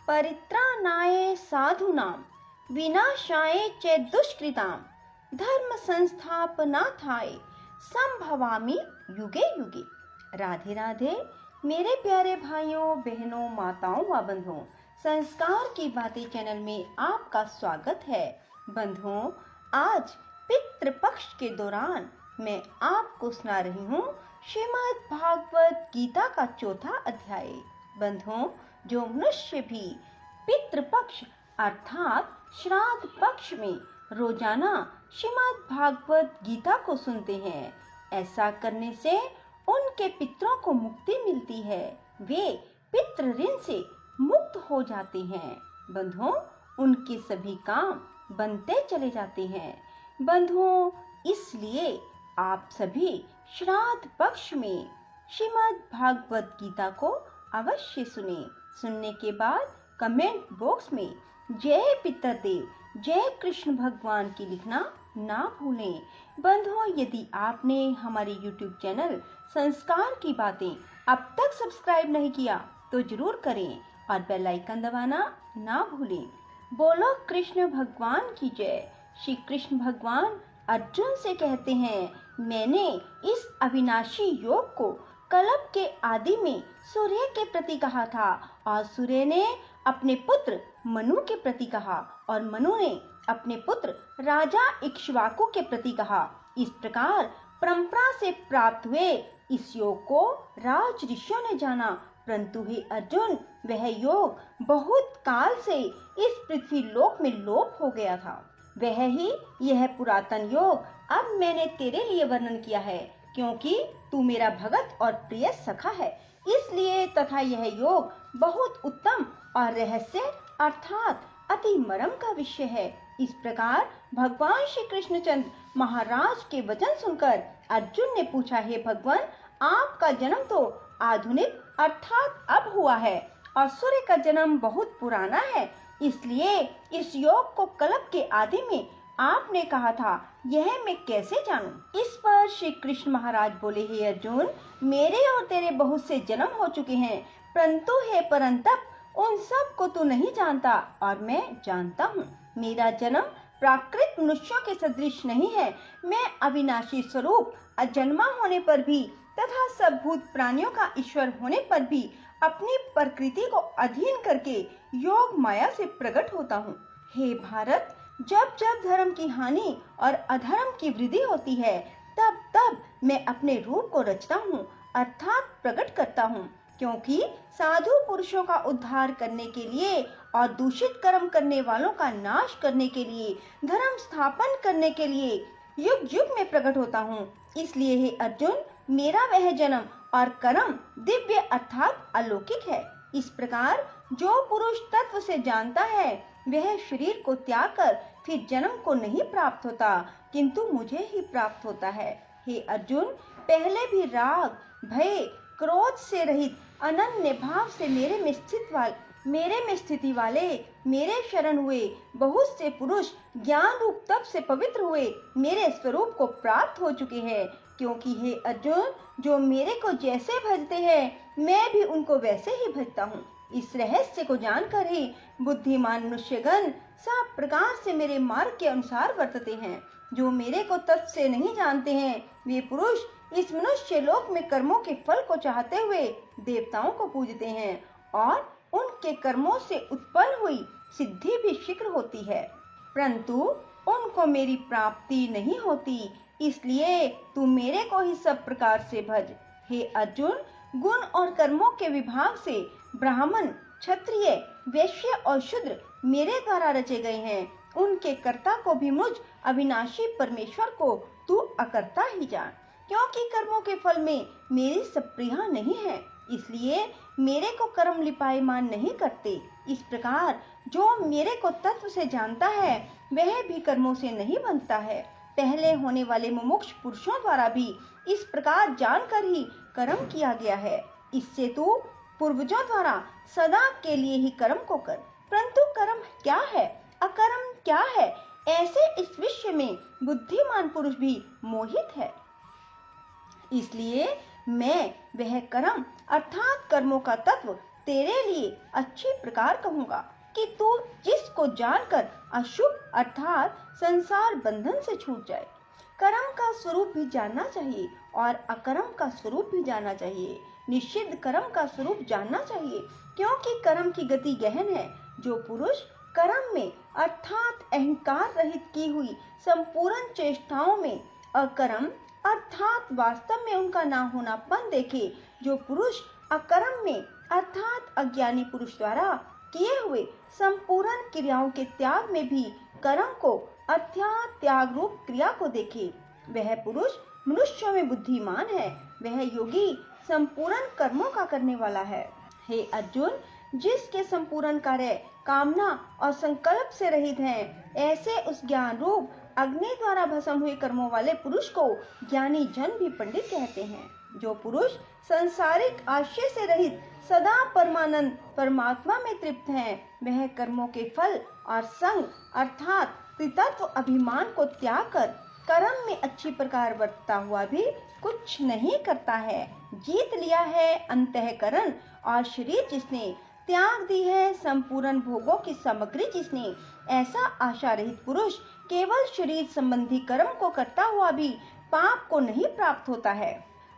परित्राणाय साधूनां विनाशाय च दुष्कृतां धर्म संस्थापनार्थाय संभवामि युगे युगे। राधे राधे मेरे प्यारे भाइयों बहनों माताओं व बंधुओं, संस्कार की बातें चैनल में आपका स्वागत है। बंधुओं, आज पितृपक्ष के दौरान मैं आपको सुना रही हूँ श्रीमद् भागवत गीता का चौथा अध्याय। बंधुओं, जो मनुष्य भी पितृपक्ष अर्थात श्राद्ध पक्ष में रोजाना श्रीमद् भागवत गीता को सुनते हैं, ऐसा करने से उनके पितरों को मुक्ति मिलती है, वे पितृ ऋण से मुक्त हो जाते हैं। बंधुओं, उनके सभी काम बनते चले जाते हैं। बंधुओं, इसलिए आप सभी श्राद्ध पक्ष में श्रीमद् भागवत गीता को अवश्य सुने। सुनने के बाद कमेंट बॉक्स में जय पितृदेव, जय कृष्ण भगवान की लिखना ना भूलें। बंधुओं, यदि आपने हमारे YouTube चैनल संस्कार की बातें अब तक सब्सक्राइब नहीं किया तो जरूर करें और बेल आइकन दबाना ना भूलें। बोलो कृष्ण भगवान की जय। श्री कृष्ण भगवान अर्जुन से कहते हैं, मैंने इस अविनाशी योग को कल्प के आदि में सूर्य के प्रति कहा था और सूर्य ने अपने पुत्र मनु के प्रति कहा और मनु ने अपने पुत्र राजा इक्ष्वाकु के प्रति कहा। इस प्रकार परंपरा से प्राप्त हुए इस योग को राज ऋषियों ने जाना, परंतु हे अर्जुन, वह योग बहुत काल से इस पृथ्वी लोक में लोप हो गया था। वह ही यह पुरातन योग अब मैंने तेरे लिए वर्णन किया है, क्योंकि तू मेरा भगत और प्रिय सखा है, इसलिए तथा यह योग बहुत उत्तम और रहस्य अर्थात अति मर्म का विषय है। इस प्रकार भगवान श्री कृष्णचंद्र महाराज के वचन सुनकर अर्जुन ने पूछा, हे भगवान, आपका जन्म तो आधुनिक अर्थात अब हुआ है और सूर्य का जन्म बहुत पुराना है, इसलिए इस योग को कल्प के आदि में आपने कहा था, यह मैं कैसे जानूं? इस पर श्री कृष्ण महाराज बोले, हे अर्जुन, मेरे और तेरे बहुत से जन्म हो चुके हैं, परंतु हे परंतप, उन सब को तू नहीं जानता और मैं जानता हूँ। मेरा जन्म प्राकृत मनुष्यों के सदृश नहीं है। मैं अविनाशी स्वरूप अजन्मा होने पर भी तथा सब भूत प्राणियों का ईश्वर होने पर भी अपनी प्रकृति को अधीन करके योग माया से प्रकट होता हूँ। हे भारत, जब जब धर्म की हानि और अधर्म की वृद्धि होती है, तब तब मैं अपने रूप को रचता हूँ अर्थात प्रकट करता हूँ, क्योंकि साधु पुरुषों का उद्धार करने के लिए और दूषित कर्म करने वालों का नाश करने के लिए, धर्म स्थापन करने के लिए युग युग में प्रकट होता हूँ। इसलिए हे अर्जुन, मेरा वह जन्म और कर्म दिव्य अर्थात अलौकिक है। इस प्रकार जो पुरुष तत्व से जानता है, वह शरीर को त्याग कर फिर जन्म को नहीं प्राप्त होता, किंतु मुझे ही प्राप्त होता है। हे अर्जुन, पहले भी राग, भय, क्रोध से रहित अनन्य भाव से मेरे में स्थिति वाले मेरे शरण हुए बहुत से पुरुष ज्ञान रूप तप से पवित्र हुए मेरे स्वरूप को प्राप्त हो चुके हैं, क्योंकि हे अर्जुन, जो मेरे को जैसे भजते हैं, मैं भी उनको वैसे ही भजता हूँ। इस रहस्य को जानकर ही बुद्धिमान मनुष्यगण सब प्रकार से मेरे मार्ग के अनुसार वर्तते हैं। जो मेरे को तत्व से नहीं जानते हैं, वे पुरुष इस मनुष्य लोक में कर्मों के फल को चाहते हुए देवताओं को पूजते हैं और उनके कर्मों से उत्पन्न हुई सिद्धि भी शीघ्र होती है, परंतु उनको मेरी प्राप्ति नहीं होती। इसलिए तू मेरे को ही सब प्रकार से भज। हे अर्जुन, गुण और कर्मों के विभाग से ब्राह्मण, क्षत्रिय, वैश्य और शूद्र मेरे द्वारा रचे गए हैं। उनके कर्ता को भी मुझ अविनाशी परमेश्वर को तू अकर्ता ही जान, क्योंकि कर्मों के फल में मेरी सप्रिया नहीं है, इसलिए मेरे को कर्म लिपायमान नहीं करते। इस प्रकार जो मेरे को तत्व से जानता है, वह भी कर्मों से नहीं बनता है। पहले होने वाले मुमुक्ष पुरुषों द्वारा भी इस प्रकार जानकर ही कर्म किया गया है। इससे तू पूर्वजों द्वारा सदा के लिए ही कर्म को कर। परंतु कर्म क्या है, अकर्म क्या है, ऐसे इस विश्व में बुद्धिमान पुरुष भी मोहित है। इसलिए मैं वह कर्म अर्थात कर्मों का तत्व तेरे लिए अच्छी प्रकार कहूंगा कि तू जिसको जानकर अशुभ अर्थात संसार बंधन से छूट जाए। कर्म का स्वरूप भी जानना चाहिए और अकर्म का स्वरूप भी जानना चाहिए। निषिद्ध कर्म का स्वरूप जानना चाहिए, क्योंकि कर्म की गति गहन है। जो पुरुष कर्म में अर्थात अहंकार रहित की हुई संपूर्ण चेष्टाओं में अकर्म अर्थात वास्तव में उनका ना होनापन देखे, जो पुरुष अकर्म में अर्थात अज्ञानी पुरुष द्वारा किए हुए संपूर्ण क्रियाओं के त्याग में भी कर्म को अर्थात त्याग रूप क्रिया को देखे, वह पुरुष मनुष्यों में बुद्धिमान है। वह योगी संपूर्ण कर्मों का करने वाला है। हे अर्जुन, जिसके संपूर्ण कार्य कामना और संकल्प से रहित हैं, ऐसे उस ज्ञान रूप अग्नि द्वारा भस्म हुए कर्मों वाले पुरुष को ज्ञानी जन भी पंडित कहते हैं। जो पुरुष संसारिक आशय से रहित सदा परमानंद परमात्मा में तृप्त है, वह कर्मों के फल और संग अर्थात कृतत्व अभिमान को त्याग कर कर्म में अच्छी प्रकार बरतता हुआ भी कुछ नहीं करता है। जीत लिया है अंतःकरण और शरीर जिसने, त्याग दी है संपूर्ण भोगों की सामग्री जिसने, ऐसा आशा रहित पुरुष केवल शरीर संबंधी कर्म को करता हुआ भी पाप को नहीं प्राप्त होता है।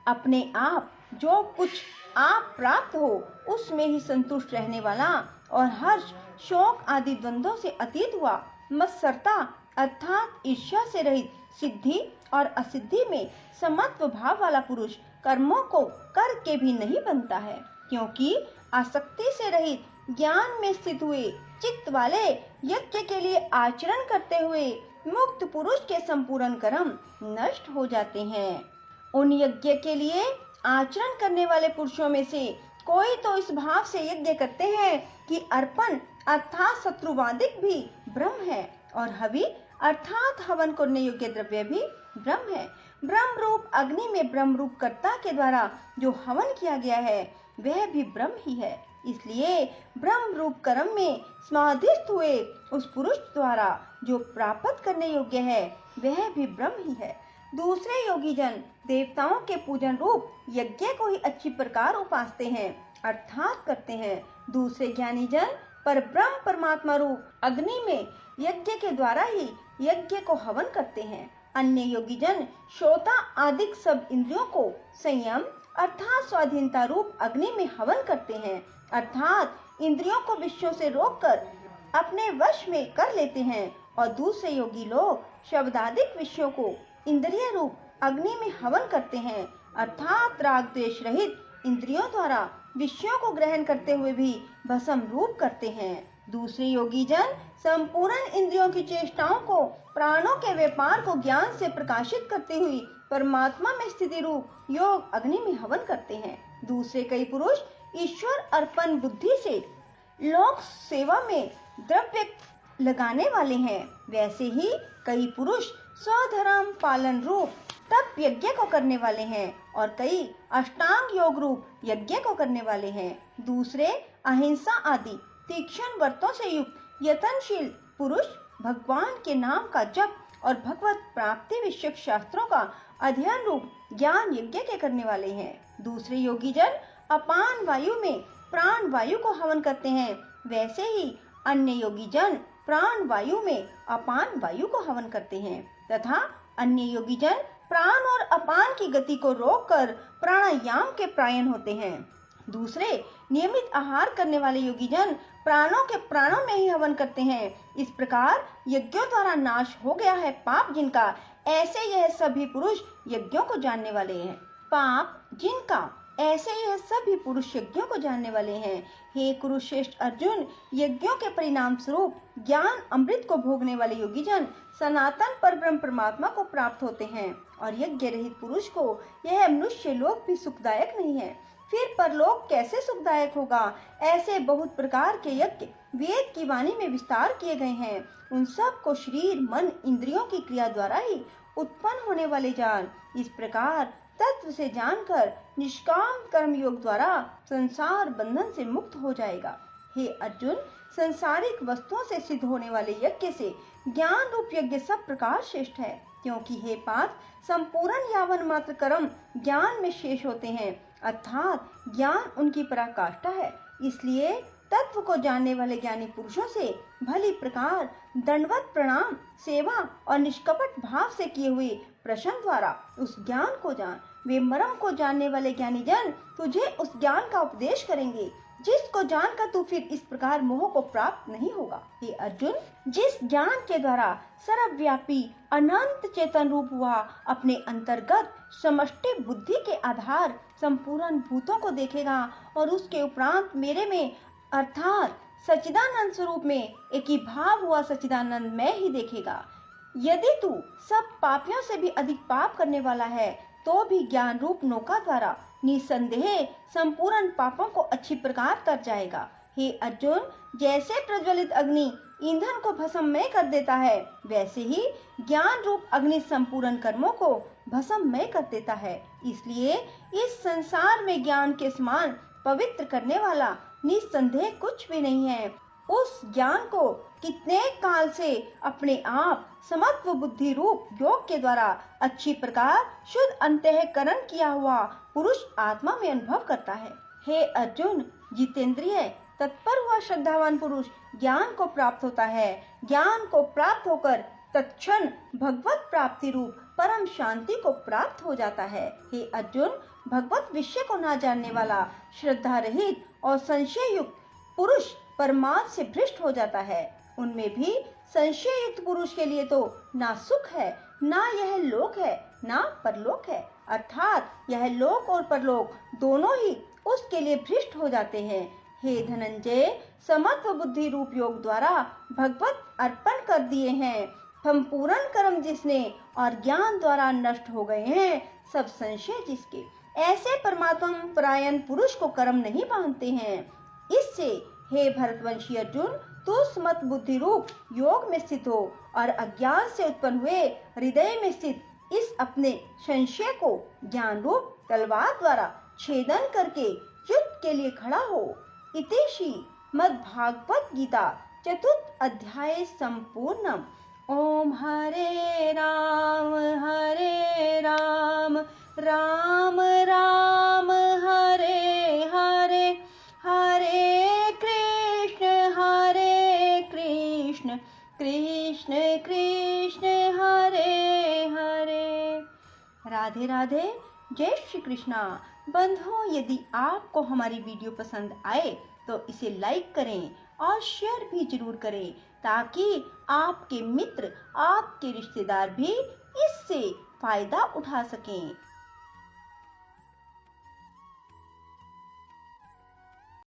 अपने आप जो कुछ आप प्राप्त हो उसमें ही संतुष्ट रहने वाला और हर्ष शोक आदि द्वंद्वों से अतीत हुआ मत्सरता अर्थात ईर्ष्या से रहित सिद्धि और असिद्धि में समत्व भाव वाला पुरुष कर्मों को करके भी नहीं बनता है, क्योंकि आसक्ति से रहित ज्ञान में स्थित हुए चित्त वाले यज्ञ के लिए आचरण करते हुए मुक्त पुरुष के संपूर्ण कर्म नष्ट हो जाते हैं। उन यज्ञ के लिए आचरण करने वाले पुरुषों में से कोई तो इस भाव से यज्ञ करते हैं कि अर्पण अर्थात शत्रुवादिक भी ब्रह्म है और हवि अर्थात हवन करने योग्य द्रव्य भी ब्रह्म है। ब्रह्म रूप अग्नि में ब्रह्म रूप कर्ता के द्वारा जो हवन किया गया है वह भी ब्रह्म ही है। इसलिए ब्रह्म रूप कर्म में समाधिस्थ हुए उस पुरुष द्वारा जो प्राप्त करने योग्य है वह भी ब्रह्म ही है। दूसरे योगी जन देवताओं के पूजन रूप यज्ञ को ही अच्छी प्रकार उपासते हैं अर्थात करते हैं। दूसरे ज्ञानी जन पर ब्रह्म परमात्मा रूप अग्नि में यज्ञ के द्वारा ही यज्ञ को हवन करते हैं। अन्य योगी जन श्रोता आदि सब इंद्रियों को संयम अर्थात स्वाधीनता रूप अग्नि में हवन करते हैं अर्थात इंद्रियों को विषयों से रोककर अपने वश में कर लेते हैं। और दूसरे योगी लोग शब्दादिक विषयों को इंद्रिय रूप अग्नि में हवन करते हैं अर्थात राग द्वेष रहित इंद्रियों द्वारा विषयों को ग्रहण करते हुए भी भस्म रूप करते हैं। दूसरे योगी जन संपूर्ण इंद्रियों की चेष्टाओं को प्राणों के व्यापार को ज्ञान से प्रकाशित करते हुए परमात्मा में स्थिति रूप योग अग्नि में हवन करते हैं। दूसरे कई पुरुष ईश्वर अर्पण बुद्धि से लोक सेवा में द्रव्य लगाने वाले हैं। वैसे ही कई पुरुष स्वधर्म पालन रूप तप यज्ञ को करने वाले हैं और कई अष्टांग योग रूप यज्ञ को करने वाले हैं। दूसरे अहिंसा आदि तीक्ष्ण व्रतों से युक्त यतनशील पुरुष भगवान के नाम का जप और भगवत प्राप्ति विषयक शास्त्रों का अध्ययन रूप ज्ञान यज्ञ के करने वाले हैं। दूसरे योगी जन अपान वायु में प्राण वायु को हवन करते हैं। वैसे ही अन्य योगी जन प्राण वायु में अपान वायु को हवन करते हैं तथा अन्य योगी जन प्राण और अपान की गति को रोककर प्राणायाम के प्रायण होते हैं। दूसरे नियमित आहार करने वाले योगी जन प्राणों के प्राणों में ही हवन करते हैं। इस प्रकार यज्ञों द्वारा नाश हो गया है पाप जिनका, ऐसे यह सभी पुरुष यज्ञों को जानने वाले हैं। पाप जिनका, ऐसे यह सभी पुरुष यज्ञों को जानने वाले हैं। हे कुरुश्रेष्ठ अर्जुन, यज्ञों के परिणाम स्वरूप ज्ञान अमृत को भोगने वाले योगी जन सनातन परब्रह्म परमात्मा को प्राप्त होते हैं और यज्ञ रहित पुरुष को यह मनुष्य लोक भी सुखदायक नहीं है। फिर परलोक कैसे सुखदायक होगा? ऐसे बहुत प्रकार के यज्ञ वेद की वाणी में विस्तार किए गए हैं। उन सब को शरीर मन इंद्रियों की क्रिया द्वारा ही उत्पन्न होने वाले जान। इस प्रकार तत्व से जानकर निष्काम कर्म योग द्वारा संसार बंधन से मुक्त हो जाएगा। हे अर्जुन, संसारिक वस्तुओं से सिद्ध होने वाले यज्ञ से ज्ञान रूप यज्ञ सब प्रकार श्रेष्ठ है, क्योंकि हे पार्थ, संपूर्ण यावन मात्र कर्म ज्ञान में शेष होते हैं अर्थात ज्ञान उनकी पराकाष्ठा है। इसलिए तत्व को जानने वाले ज्ञानी पुरुषों से भली प्रकार दंडवत प्रणाम, सेवा और निष्कपट भाव से किए हुए प्रश्न द्वारा उस ज्ञान को जान। वे मर्म को जानने वाले ज्ञानी जन तुझे उस ज्ञान का उपदेश करेंगे जिसको जानकर तू फिर इस प्रकार मोह को प्राप्त नहीं होगा। हे अर्जुन, जिस ज्ञान के द्वारा सर्वव्यापी अनंत चेतन रूप हुआ अपने अंतर्गत समष्टि बुद्धि के आधार संपूर्ण भूतों को देखेगा और उसके उपरांत मेरे में अर्थात सच्चिदानंद स्वरूप में एक ही भाव हुआ सच्चिदानंद में ही देखेगा। यदि तू सब पापियों से भी अधिक पाप करने वाला है तो भी ज्ञान रूप नौका द्वारा निसंदेह संपूर्ण पापों को अच्छी प्रकार तर जाएगा। हे अर्जुन, जैसे प्रज्वलित अग्नि ईंधन को भस्ममय कर देता है, वैसे ही ज्ञान रूप अग्नि संपूर्ण कर्मों को भस्ममय कर देता है। इसलिए इस संसार में ज्ञान के समान पवित्र करने वाला निसंदेह कुछ भी नहीं है। उस ज्ञान को कितने काल से अपने आप समत्व बुद्धि रूप योग के द्वारा अच्छी प्रकार शुद्ध अंतःकरण किया हुआ पुरुष आत्मा में अनुभव करता है। हे अर्जुन, जितेंद्रिय तत्पर हुआ श्रद्धावान पुरुष ज्ञान को प्राप्त होता है। ज्ञान को प्राप्त होकर तत्क्षण भगवत प्राप्ति रूप परम शांति को प्राप्त हो जाता है। हे अर्जुन, भगवत विषय को ना जानने वाला श्रद्धा रहित और संशय युक्त पुरुष परमार्थ से भ्रष्ट हो जाता है। उनमें भी संशय युक्त पुरुष के लिए तो ना सुख है, ना यह लोक है, ना परलोक है, अर्थात यह लोक और परलोक दोनों ही उसके लिए भ्रष्ट हो जाते हैं। हे धनंजय, समत्व बुद्धि रूप योग द्वारा भगवत अर्पण कर दिए हैं संपूर्ण कर्म जिसने और ज्ञान द्वारा नष्ट हो गए हैं सब संशय जिसके, ऐसे परमात्मा परायण पुरुष को कर्म नहीं बांधते हैं। इससे हे भरतवंशी अर्जुन, तू समत बुद्धि रूप योग में स्थित हो और अज्ञान से उत्पन्न हुए हृदय में स्थित इस अपने संशय को ज्ञान रूप तलवार द्वारा छेदन करके युद्ध के लिए खड़ा हो। इति श्री मद्भागवत गीता चतुर्थ अध्याय संपूर्णम। ओम हरे राम राम राम हरे हरे, हरे कृष्ण कृष्ण कृष्ण हरे हरे। राधे राधे, जय श्री कृष्णा। बंधुओं, यदि आपको हमारी वीडियो पसंद आए तो इसे लाइक करें और शेयर भी जरूर करें ताकि आपके मित्र, आपके रिश्तेदार भी इससे फायदा उठा सकें।